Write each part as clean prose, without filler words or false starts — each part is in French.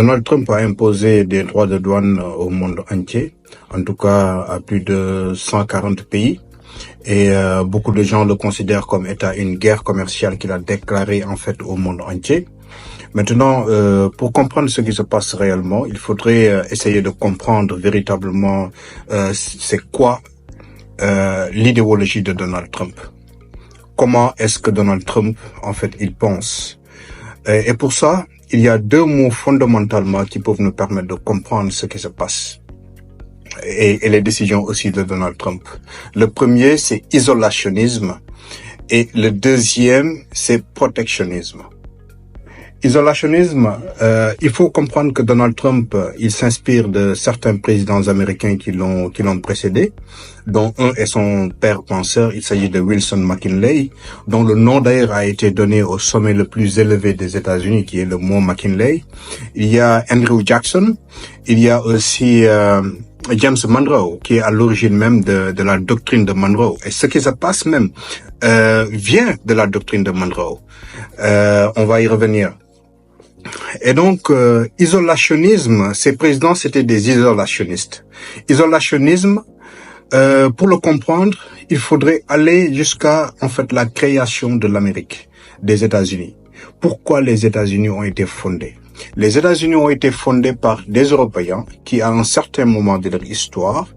Donald Trump a imposé des droits de douane au monde entier, en tout cas à plus de 140 pays. Et beaucoup de gens le considèrent comme étant une guerre commerciale qu'il a déclarée en fait au monde entier. Maintenant, pour comprendre ce qui se passe réellement, il faudrait essayer de comprendre véritablement c'est quoi l'idéologie de Donald Trump. Comment est-ce que Donald Trump, en fait, il pense. Et pour ça, il y a deux mots fondamentalement qui peuvent nous permettre de comprendre ce qui se passe. Et les décisions aussi de Donald Trump. Le premier, c'est isolationnisme. Et le deuxième, c'est protectionnisme. Isolationnisme, il faut comprendre que Donald Trump, il s'inspire de certains présidents américains qui l'ont précédé, dont un est son père penseur, il s'agit de Wilson McKinley, dont le nom d'ailleurs a été donné au sommet le plus élevé des États-Unis, qui est le mont McKinley. Il y a Andrew Jackson, il y a aussi James Monroe, qui est à l'origine même de la doctrine de Monroe. Et ce qui se passe même vient de la doctrine de Monroe. On va y revenir. Et donc, isolationnisme, ces présidents, c'était des isolationnistes. Isolationnisme, pour le comprendre, il faudrait aller jusqu'à, en fait, la création de l'Amérique, des États-Unis. Pourquoi les États-Unis ont été fondés? Les États-Unis ont été fondés par des Européens qui, à un certain moment de leur histoire,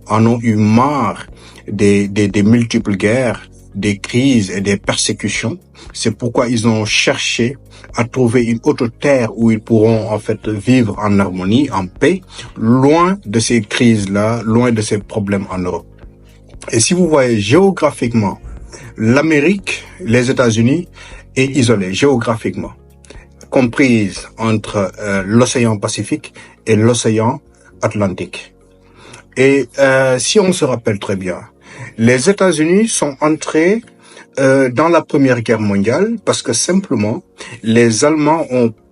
en ont eu marre des multiples guerres, des crises et des persécutions. C'est pourquoi ils ont cherché à trouver une autre terre où ils pourront en fait vivre en harmonie, en paix, loin de ces crises-là, loin de ces problèmes en Europe. Et si vous voyez géographiquement, l'Amérique, les États-Unis, est isolée géographiquement, comprise entre l'océan Pacifique et l'océan Atlantique. Et si on se rappelle très bien, les États-Unis sont entrés dans la Première Guerre mondiale parce que simplement les Allemands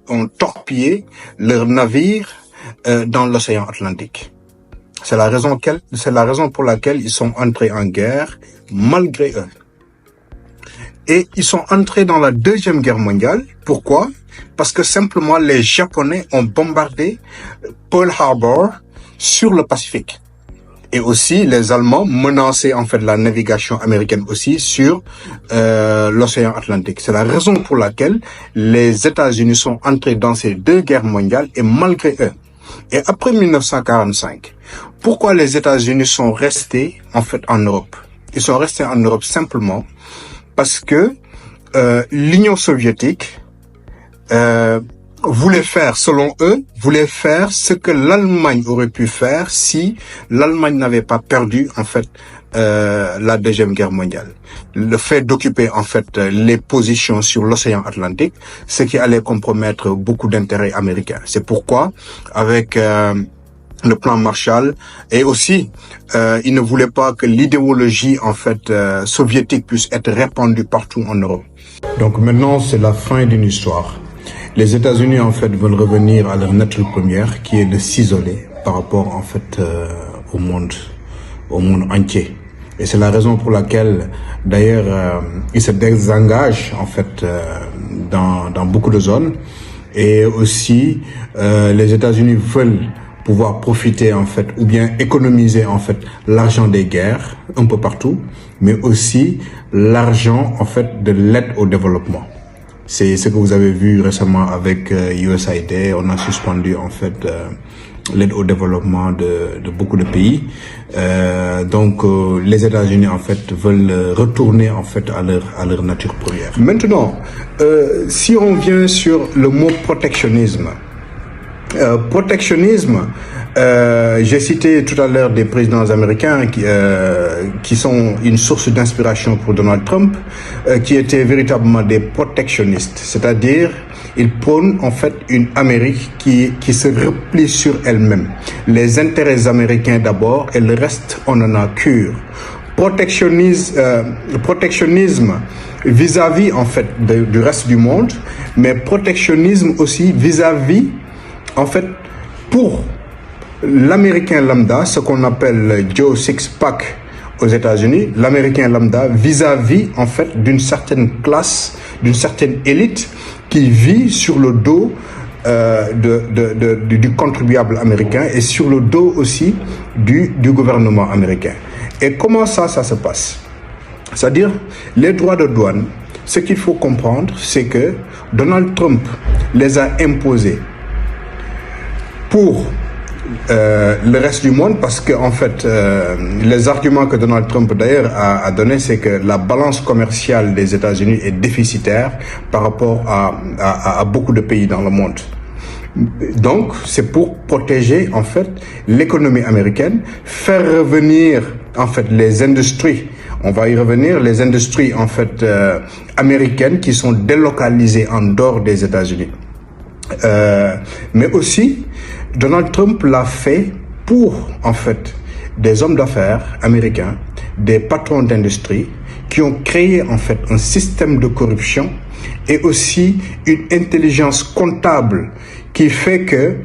ont torpillé leurs navires dans l'océan Atlantique. C'est la raison pour laquelle ils sont entrés en guerre malgré eux. Et ils sont entrés dans la Deuxième Guerre mondiale. Pourquoi? Parce que simplement les Japonais ont bombardé Pearl Harbor sur le Pacifique. Et aussi, les Allemands menaçaient en fait la navigation américaine aussi sur l'océan Atlantique. C'est la raison pour laquelle les États-Unis sont entrés dans ces deux guerres mondiales et malgré eux. Et après 1945, pourquoi les États-Unis sont restés en fait en Europe? Ils sont restés en Europe simplement parce que l'Union soviétique voulait faire, selon eux, ce que l'Allemagne aurait pu faire si l'Allemagne n'avait pas perdu, en fait, la Deuxième Guerre mondiale. Le fait d'occuper, en fait, les positions sur l'océan Atlantique, ce qui allait compromettre beaucoup d'intérêts américains. C'est pourquoi, avec le plan Marshall, et aussi, ils ne voulaient pas que l'idéologie, en fait, soviétique puisse être répandue partout en Europe. Donc maintenant, c'est la fin d'une histoire. Les États-Unis, en fait, veulent revenir à leur nature première, qui est de s'isoler par rapport, en fait, au monde entier. Et c'est la raison pour laquelle, d'ailleurs, ils se désengagent, en fait, dans beaucoup de zones. Et aussi, les États-Unis veulent pouvoir profiter, en fait, ou bien économiser, en fait, l'argent des guerres, un peu partout, mais aussi l'argent, en fait, de l'aide au développement. C'est ce que vous avez vu récemment avec USAID. On a suspendu en fait l'aide au développement de beaucoup de pays. Donc les États-Unis en fait veulent retourner en fait à leur nature première. Maintenant, si on vient sur le mot protectionnisme. J'ai cité tout à l'heure des présidents américains qui sont une source d'inspiration pour Donald Trump, qui étaient véritablement des protectionnistes, c'est-à-dire ils prônent en fait une Amérique qui se replie sur elle-même. Les intérêts américains d'abord et le reste on en a cure. Protectionnisme vis-à-vis en fait du reste du monde, mais protectionnisme aussi vis-à-vis en fait pour l'Américain lambda, ce qu'on appelle Joe Sixpack aux États-Unis, l'Américain lambda vis-à-vis en fait d'une certaine classe, d'une certaine élite qui vit sur le dos du contribuable américain et sur le dos aussi du gouvernement américain. Et comment ça se passe? C'est-à-dire, les droits de douane, ce qu'il faut comprendre, c'est que Donald Trump les a imposés pour le reste du monde, parce que en fait, les arguments que Donald Trump d'ailleurs a donné, c'est que la balance commerciale des États-Unis est déficitaire par rapport à beaucoup de pays dans le monde. Donc, c'est pour protéger en fait l'économie américaine, faire revenir en fait les industries. On va y revenir, les industries en fait américaines qui sont délocalisées en dehors des États-Unis. Mais aussi, Donald Trump l'a fait pour, en fait, des hommes d'affaires américains, des patrons d'industrie, qui ont créé, en fait, un système de corruption et aussi une intelligence comptable qui fait que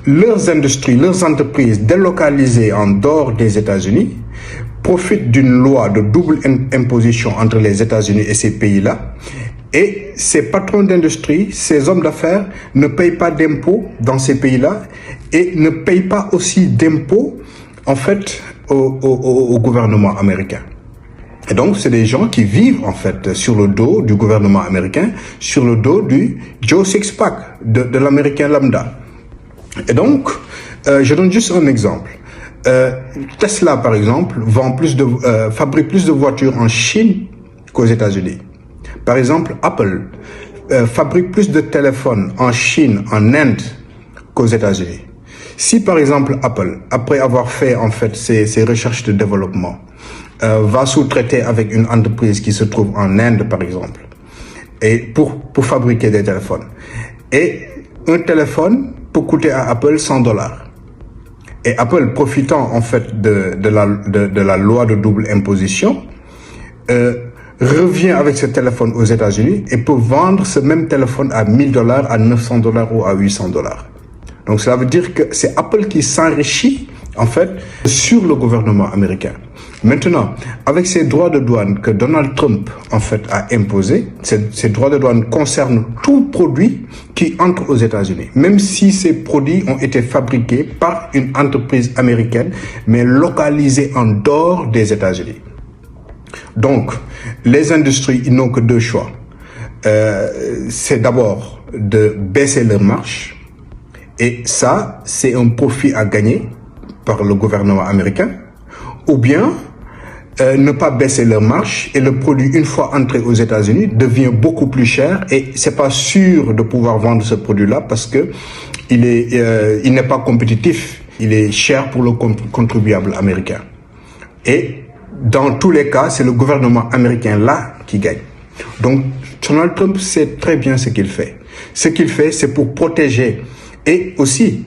leurs industries, leurs entreprises délocalisées en dehors des États-Unis profitent d'une loi de double imposition entre les États-Unis et ces pays-là. Et ces patrons d'industrie, ces hommes d'affaires ne payent pas d'impôts dans ces pays-là et ne payent pas aussi d'impôts en fait au gouvernement américain. Et donc c'est des gens qui vivent en fait sur le dos du gouvernement américain, sur le dos du Joe Sixpack, de l'américain lambda. Et donc, je donne juste un exemple. Tesla par exemple fabrique plus de voitures en Chine qu'aux États-Unis. Par exemple, Apple fabrique plus de téléphones en Chine, en Inde, qu'aux États-Unis. Si par exemple Apple, après avoir fait en fait ses recherches de développement, va sous-traiter avec une entreprise qui se trouve en Inde par exemple, et pour fabriquer des téléphones, et un téléphone peut coûter à Apple $100. Et Apple, profitant en fait de la loi de double imposition, revient avec ce téléphone aux États-Unis et peut vendre ce même téléphone à $1000, à $900 ou à $800. Donc cela veut dire que c'est Apple qui s'enrichit en fait sur le gouvernement américain. Maintenant, avec ces droits de douane que Donald Trump en fait a imposés, ces droits de douane concernent tout produit qui entre aux États-Unis, même si ces produits ont été fabriqués par une entreprise américaine, mais localisés en dehors des États-Unis. Donc, les industries, ils n'ont que deux choix. C'est d'abord de baisser leurs marges, et ça, c'est un profit à gagner par le gouvernement américain, ou bien ne pas baisser leurs marges et le produit, une fois entré aux États-Unis, devient beaucoup plus cher et c'est pas sûr de pouvoir vendre ce produit-là parce que il n'est pas compétitif, il est cher pour le contribuable américain. Et dans tous les cas, c'est le gouvernement américain là qui gagne. Donc, Donald Trump sait très bien ce qu'il fait. Ce qu'il fait, c'est pour protéger. Et aussi,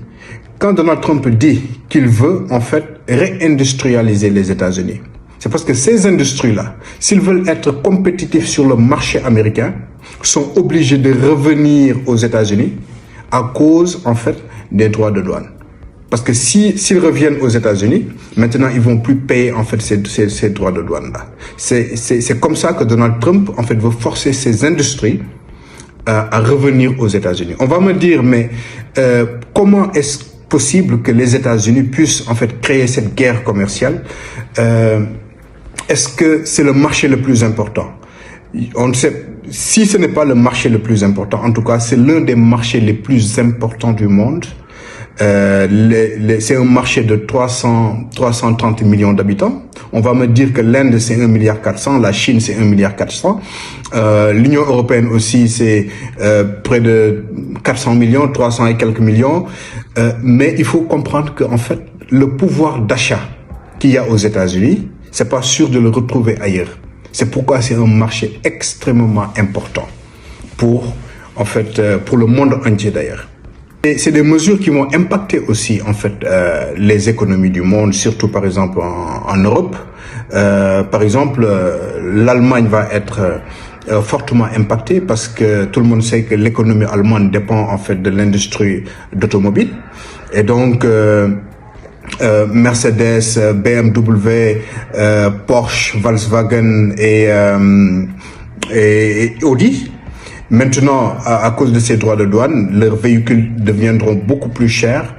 quand Donald Trump dit qu'il veut, en fait, réindustrialiser les États-Unis, c'est parce que ces industries-là, s'ils veulent être compétitifs sur le marché américain, sont obligés de revenir aux États-Unis à cause, en fait, des droits de douane. Parce que s'ils reviennent aux États-Unis, maintenant, ils vont plus payer, en fait, ces droits de douane-là. C'est comme ça que Donald Trump, en fait, veut forcer ces industries à revenir aux États-Unis. On va me dire, mais comment est-ce possible que les États-Unis puissent, en fait, créer cette guerre commerciale? Est-ce que c'est le marché le plus important? On ne sait, si ce n'est pas le marché le plus important, en tout cas, c'est l'un des marchés les plus importants du monde. C'est un marché de 330 millions d'habitants. On va me dire que l'Inde, c'est 1,4 milliard, la Chine, c'est 1,4 milliard. L'Union européenne aussi, c'est près de 400 millions, 300 et quelques millions. Mais il faut comprendre qu'en fait, le pouvoir d'achat qu'il y a aux États-Unis, c'est pas sûr de le retrouver ailleurs. C'est pourquoi c'est un marché extrêmement important pour, en fait, pour le monde entier d'ailleurs. Et c'est des mesures qui vont impacter aussi, en fait, les économies du monde, surtout par exemple en Europe. Par exemple, l'Allemagne va être fortement impactée parce que tout le monde sait que l'économie allemande dépend en fait de l'industrie d'automobile. Et donc, Mercedes, BMW, Porsche, Volkswagen et Audi, Maintenant, à cause de ces droits de douane, leurs véhicules deviendront beaucoup plus chers,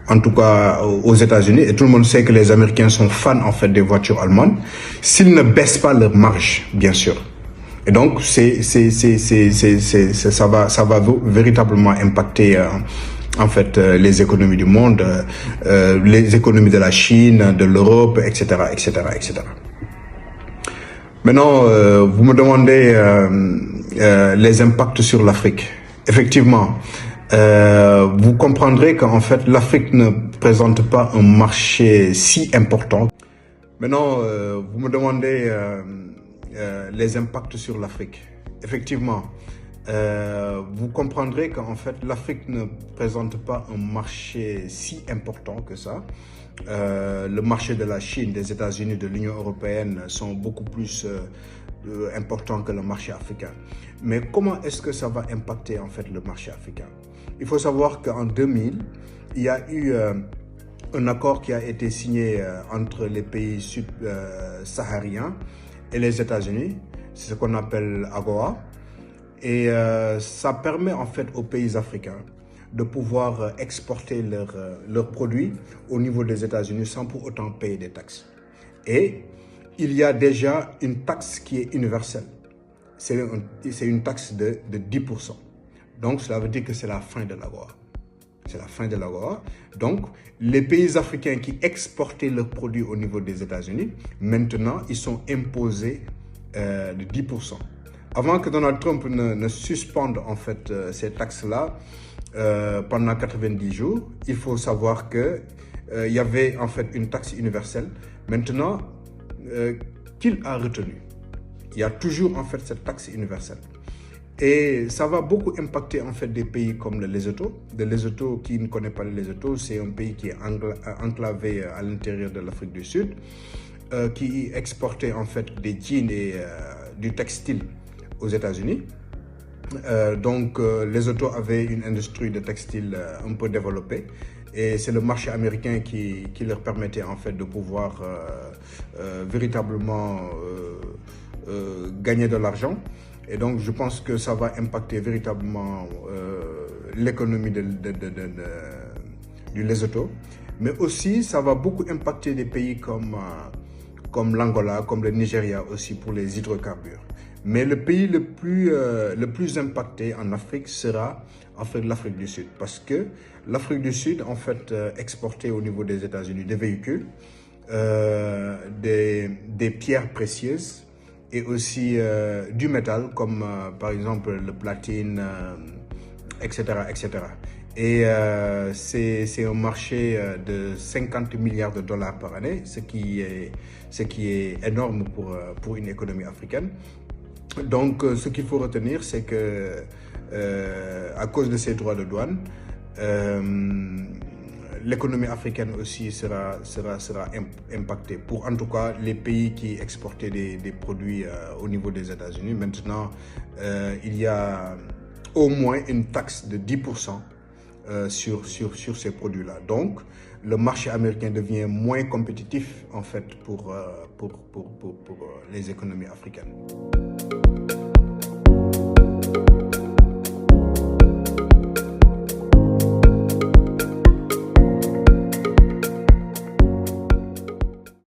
en tout cas aux États-Unis. Et tout le monde sait que les Américains sont fans en fait des voitures allemandes. S'ils ne baissent pas leur marge, bien sûr. Et donc, ça va véritablement impacter en fait les économies du monde, les économies de la Chine, de l'Europe, etc., etc., etc. Maintenant, vous me demandez les impacts sur l'Afrique. Effectivement, vous comprendrez qu'en fait, l'Afrique ne présente pas un marché si important. Maintenant, vous me demandez les impacts sur l'Afrique. Effectivement, vous comprendrez qu'en fait, l'Afrique ne présente pas un marché si important que ça. Le marché de la Chine, des États-Unis, de l'Union européenne sont beaucoup plus importants que le marché africain. Mais comment est-ce que ça va impacter en fait le marché africain? Il faut savoir qu'en 2000, il y a eu un accord qui a été signé entre les pays sahariens et les États-Unis. C'est ce qu'on appelle AGOA. Et ça permet en fait aux pays africains de pouvoir exporter leurs produits au niveau des États-Unis sans pour autant payer des taxes. Et il y a déjà une taxe qui est universelle. C'est une taxe de 10%. Donc cela veut dire que c'est la fin de l'AGOA. C'est la fin de l'AGOA. Donc les pays africains qui exportaient leurs produits au niveau des États-Unis, maintenant ils sont imposés de 10%. Avant que Donald Trump ne suspende en fait ces taxes-là pendant 90 jours, il faut savoir que il y avait en fait une taxe universelle. Maintenant, qu'il a retenu, il y a toujours en fait cette taxe universelle. Et ça va beaucoup impacter en fait des pays comme le Lesotho. Le Lesotho, qui ne connaît pas le Lesotho, c'est un pays qui est enclavé à l'intérieur de l'Afrique du Sud, qui exportait en fait des jeans et du textile aux États-Unis. Donc Lesotho avait une industrie de textile un peu développée et c'est le marché américain qui leur permettait en fait de pouvoir véritablement gagner de l'argent. Et donc je pense que ça va impacter véritablement l'économie du Lesotho, mais aussi ça va beaucoup impacter des pays comme l'Angola, comme le Nigeria aussi pour les hydrocarbures. Mais le pays le plus impacté en Afrique sera en fait l'Afrique du Sud, parce que l'Afrique du Sud en fait exportait au niveau des États-Unis des véhicules, des pierres précieuses et aussi du métal comme par exemple le platine, etc., etc. Et c'est un marché de 50 milliards de dollars par année, ce qui est énorme pour une économie africaine. Donc, ce qu'il faut retenir, c'est que à cause de ces droits de douane, l'économie africaine aussi sera impactée. Pour en tout cas les pays qui exportaient des produits au niveau des États-Unis. Maintenant, il y a au moins une taxe de 10% sur ces produits-là. Donc, le marché américain devient moins compétitif en fait pour les économies africaines.